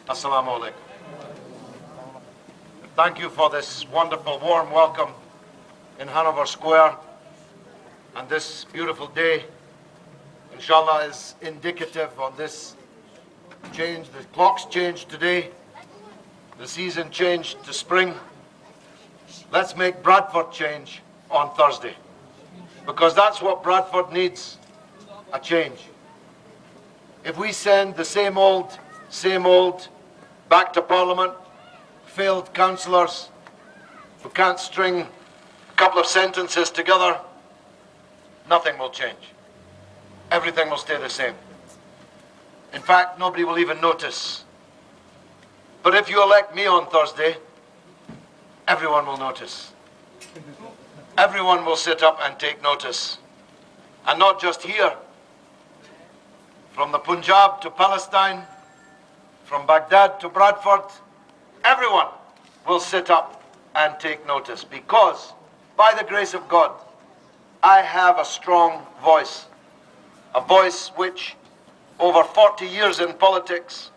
Assalamu alaikum. Thank you for this wonderful warm welcome in Hanover Square. And this beautiful day, inshallah, is indicative of this change. The clocks changed today. The season changed to spring. Let's make Bradford change on Thursday, because that's what Bradford needs, a change. If we send the same old back to Parliament, failed councillors who can't string a couple of sentences together, nothing will change. Everything will stay the same. In fact, nobody will even notice. But if you elect me on Thursday, everyone will notice. Everyone will sit up and take notice. And not just here. From the Punjab to Palestine, from Baghdad to Bradford, everyone will sit up and take notice, because by the grace of God, I have a strong voice, a voice which over 40 years in politics,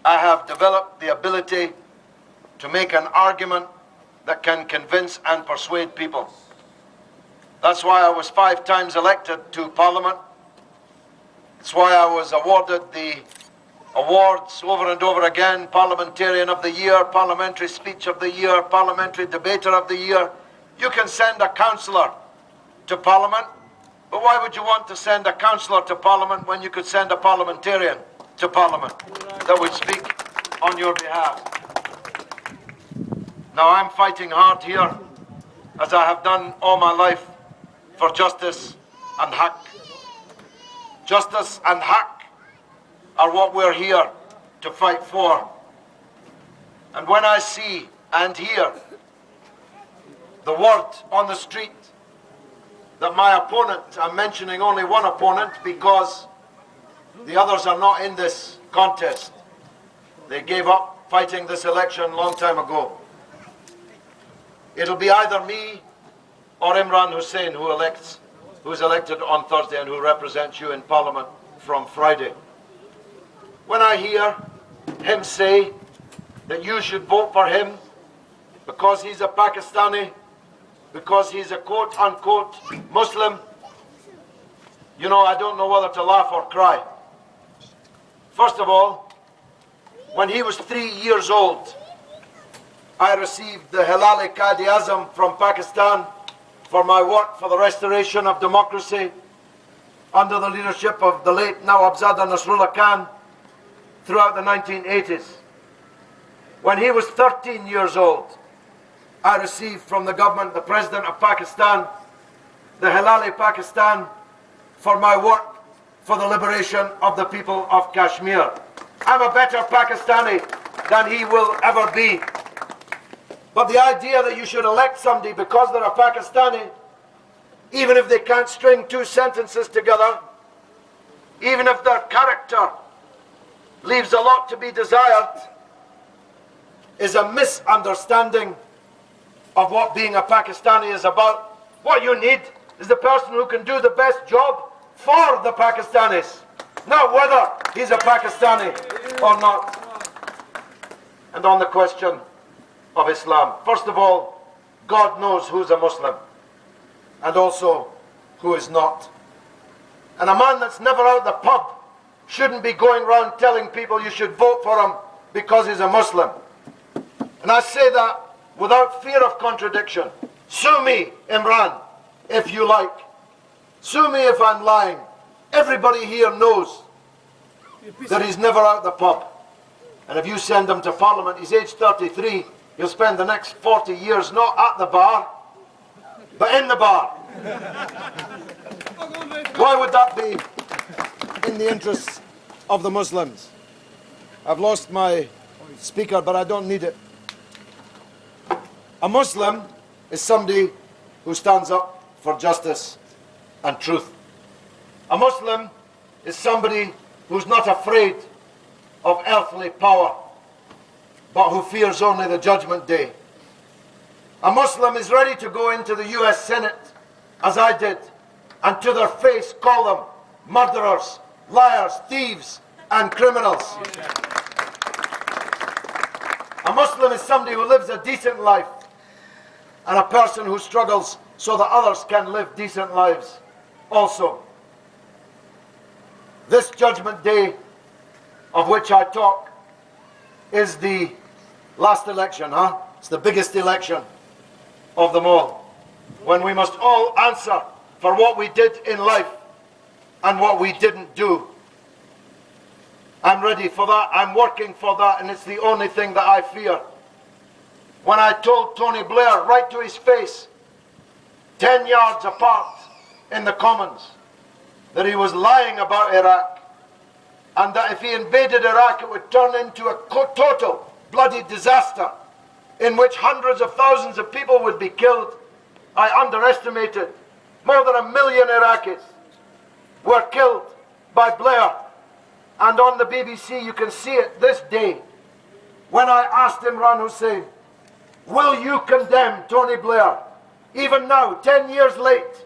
I have developed the ability to make an argument that can convince and persuade people. That's why I was 5 times elected to Parliament. That's why I was awarded the awards over and over again: Parliamentarian of the Year, Parliamentary Speech of the Year, Parliamentary Debater of the Year. You can send a councillor to Parliament, but why would you want to send a councillor to Parliament when you could send a parliamentarian to Parliament that would speak on your behalf? Now I'm fighting hard here, as I have done all my life, for justice and haqq. Justice and haqq are what we're here to fight for. And when I see and hear the word on the street that my opponent, I'm mentioning only one opponent because the others are not in this contest. They gave up fighting this election a long time ago. It'll be either me or Imran Hussain who's elected on Thursday and who represents you in Parliament from Friday. When I hear him say that you should vote for him because he's a Pakistani, because he's a quote-unquote Muslim, you know, I don't know whether to laugh or cry. First of all, when he was 3 years old, I received the Hilali Qaid-e-Azam from Pakistan for my work for the restoration of democracy under the leadership of the late Nawabzada Nasrullah Khan throughout the 1980s. When he was 13 years old, I received from the government, the President of Pakistan, the Hilali Pakistan, for my work for the liberation of the people of Kashmir. I'm a better Pakistani than he will ever be. But the idea that you should elect somebody because they're a Pakistani, even if they can't string 2 sentences together, even if their character leaves a lot to be desired, is a misunderstanding of what being a Pakistani is about. What you need is the person who can do the best job for the Pakistanis, not whether he's a Pakistani or not. And on the question of Islam, first of all, God knows who's a Muslim and also who is not. And a man that's never out the pub shouldn't be going around telling people you should vote for him because he's a Muslim. And I say that without fear of contradiction. Sue me, Imran, if you like. Sue me if I'm lying. Everybody here knows that he's never out the pub. And if you send him to Parliament, he's age 33, he'll spend the next 40 years not at the bar, but in the bar. Why would that be in the interests of the Muslims? I've lost my speaker, but I don't need it. A Muslim is somebody who stands up for justice and truth. A Muslim is somebody who's not afraid of earthly power, but who fears only the judgment day. A Muslim is ready to go into the US Senate, as I did, and to their face call them murderers, liars, thieves, and criminals. Muslim is somebody who lives a decent life, and a person who struggles so that others can live decent lives also. This Judgment Day of which I talk is the last election, It's the biggest election of them all, when we must all answer for what we did in life and what we didn't do. I'm ready for that. I'm working for that, and it's the only thing that I fear. When I told Tony Blair right to his face, 10 yards apart in the Commons, that he was lying about Iraq, and that if he invaded Iraq it would turn into a total bloody disaster in which hundreds of thousands of people would be killed, I underestimated. More than 1 million Iraqis were killed by Blair. And on the BBC you can see it this day, when I asked Imran Hussein, will you condemn Tony Blair? Even now, 10 years late,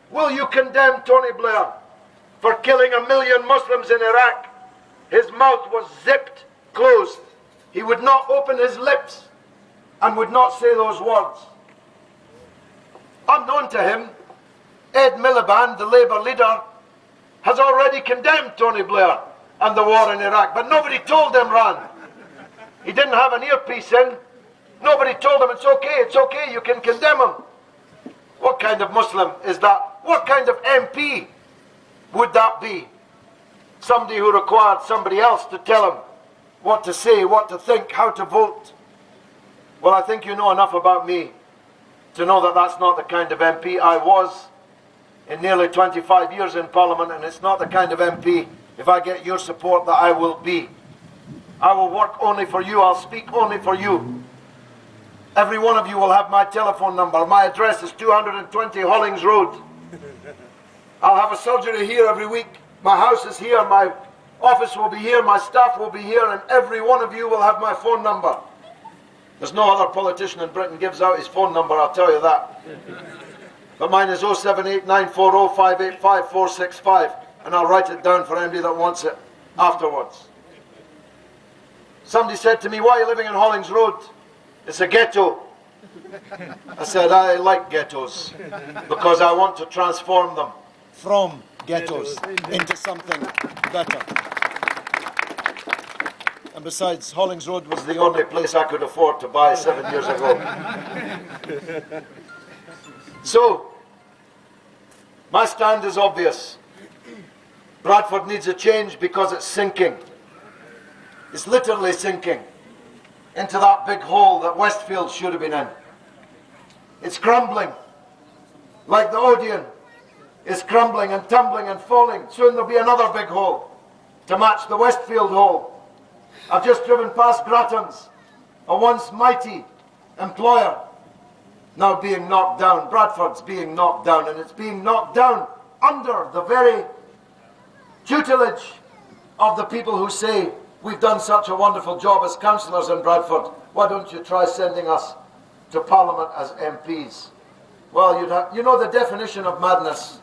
will you condemn Tony Blair for killing 1 million Muslims in Iraq? His mouth was zipped closed. He would not open his lips and would not say those words. Unknown to him, Ed Miliband, the Labour leader, has already condemned Tony Blair and the war in Iraq, but nobody told Imran. He didn't have an earpiece in. Nobody told him, it's okay, you can condemn him. What kind of Muslim is that? What kind of MP would that be? Somebody who required somebody else to tell him what to say, what to think, how to vote. Well, I think you know enough about me to know that that's not the kind of MP I was in nearly 25 years in Parliament, and it's not the kind of MP, if I get your support, that I will be. I will work only for you. I'll speak only for you. Every one of you will have my telephone number. My address is 220 Hollings Road. I'll have a surgery here every week. My house is here. My office will be here. My staff will be here. And every one of you will have my phone number. There's no other politician in Britain gives out his phone number, I'll tell you that. But mine is 078940585 and I'll write it down for anybody that wants it afterwards. Somebody said to me, why are you living in Hollings Road? It's a ghetto. I said, I like ghettos because I want to transform them from ghettos into something better. And besides, Hollings Road was the only place I could afford to buy 7 years ago. So, my stand is obvious. Bradford needs a change because it's sinking. It's literally sinking into that big hole that Westfield should have been in. It's crumbling, like the Odeon is crumbling and tumbling and falling. Soon there'll be another big hole to match the Westfield hole. I've just driven past Grattan's, a once mighty employer, now being knocked down. Bradford's being knocked down, and it's being knocked down under the very tutelage of the people who say, we've done such a wonderful job as councillors in Bradford, why don't you try sending us to Parliament as MPs? Well, you know the definition of madness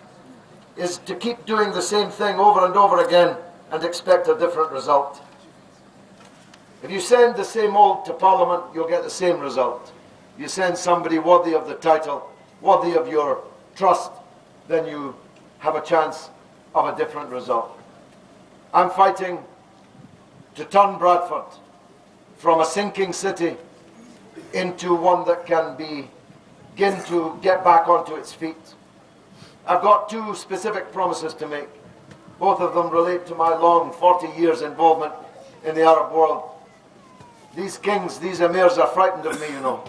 is to keep doing the same thing over and over again and expect a different result. If you send the same old to Parliament, you'll get the same result. If you send somebody worthy of the title, worthy of your trust, then you have a chance of a different result. I'm fighting to turn Bradford from a sinking city into one that can begin to get back onto its feet. I've got two specific promises to make. Both of them relate to my long 40 years involvement in the Arab world. These kings, these emirs are frightened of me, you know.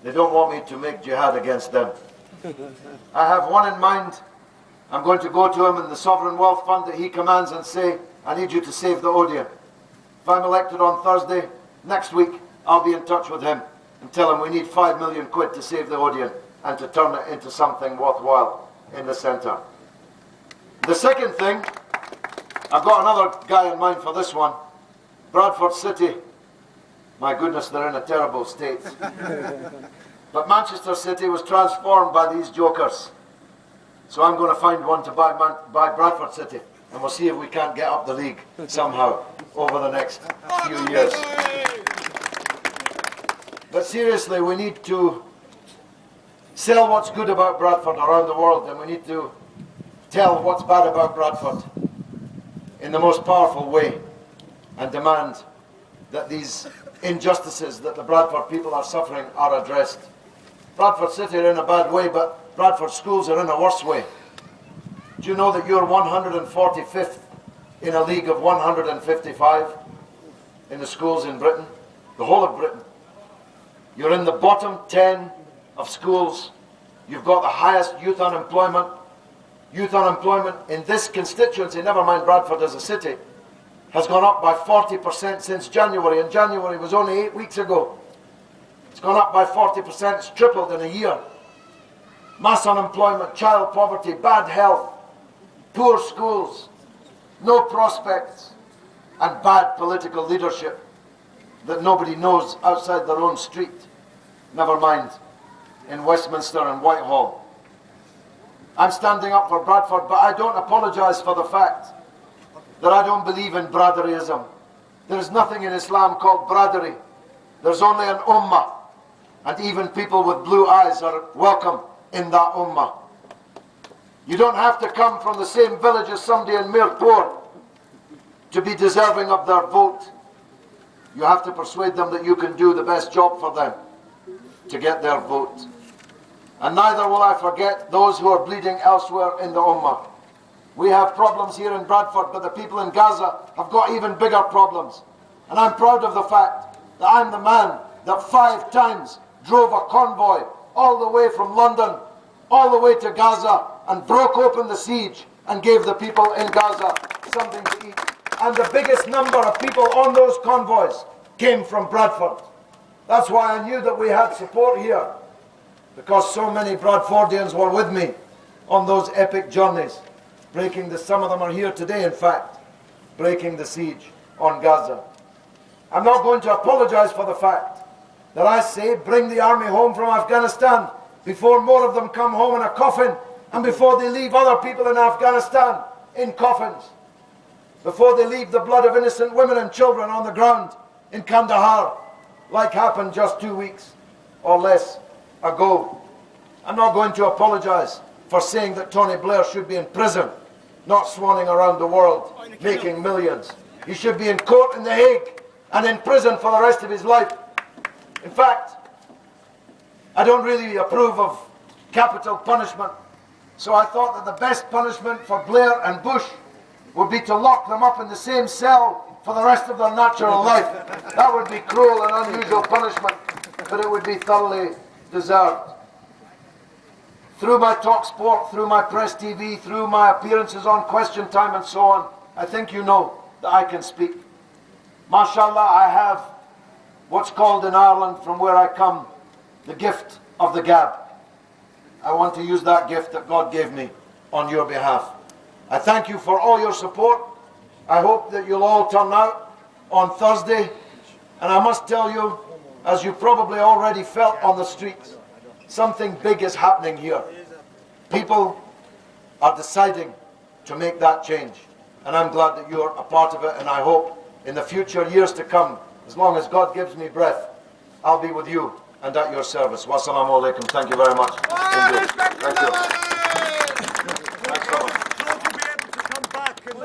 They don't want me to make jihad against them. I have one in mind. I'm going to go to him in the Sovereign Wealth Fund that he commands and say, I need you to save the Odeon. If I'm elected on Thursday, next week, I'll be in touch with him and tell him we need 5 million quid to save the Odeon and to turn it into something worthwhile in the centre. The second thing, I've got another guy in mind for this one. Bradford City. My goodness, they're in a terrible state. But Manchester City was transformed by these jokers. So I'm going to find one to buy Bradford City. And we'll see if we can't get up the league somehow over the next few years. But seriously, we need to sell what's good about Bradford around the world, and we need to tell what's bad about Bradford in the most powerful way, and demand that these injustices that the Bradford people are suffering are addressed. Bradford City are in a bad way, but Bradford schools are in a worse way. Do you know that you're 145th in a league of 155 in the schools in Britain, the whole of Britain? You're in the bottom 10 of schools. You've got the highest youth unemployment. Youth unemployment in this constituency, never mind Bradford as a city, has gone up by 40% since January, and January was only 8 weeks ago. It's gone up by 40%, it's tripled in a year. Mass unemployment, child poverty, bad health, poor schools, no prospects, and bad political leadership that nobody knows outside their own street, never mind in Westminster and Whitehall. I'm standing up for Bradford, but I don't apologise for the fact that I don't believe in Brotherlyism. There's nothing in Islam called bradery. There's only an ummah, and even people with blue eyes are welcome in that ummah. You don't have to come from the same village as somebody in Mirpur to be deserving of their vote. You have to persuade them that you can do the best job for them to get their vote. And neither will I forget those who are bleeding elsewhere in the ummah. We have problems here in Bradford, but the people in Gaza have got even bigger problems. And I'm proud of the fact that I'm the man that 5 times drove a convoy all the way from London, all the way to Gaza, and broke open the siege and gave the people in Gaza something to eat. And the biggest number of people on those convoys came from Bradford. That's why I knew that we had support here, because so many Bradfordians were with me on those epic journeys, some of them are here today, in fact, breaking the siege on Gaza. I'm not going to apologize for the fact that I say bring the army home from Afghanistan before more of them come home in a coffin, and before they leave other people in Afghanistan in coffins, before they leave the blood of innocent women and children on the ground in Kandahar, like happened just 2 weeks or less ago. I'm not going to apologize for saying that Tony Blair should be in prison, not swanning around the world, making millions. He should be in court in The Hague and in prison for the rest of his life. In fact, I don't really approve of capital punishment, so I thought that the best punishment for Blair and Bush would be to lock them up in the same cell for the rest of their natural life. That would be cruel and unusual punishment, but it would be thoroughly deserved. Through my talk sport, through my press TV, through my appearances on Question Time and so on, I think you know that I can speak. MashaAllah, I have what's called in Ireland, from where I come, the gift of the gab. I want to use that gift that God gave me on your behalf. I thank you for all your support. I hope that you'll all turn out on Thursday. And I must tell you, as you probably already felt on the streets, something big is happening here. People are deciding to make that change. And I'm glad that you're a part of it. And I hope in the future years to come, as long as God gives me breath, I'll be with you and at your service. Wassalamu alaikum. Thank you very much. Thank you. Thanks so much. So to be able to come back and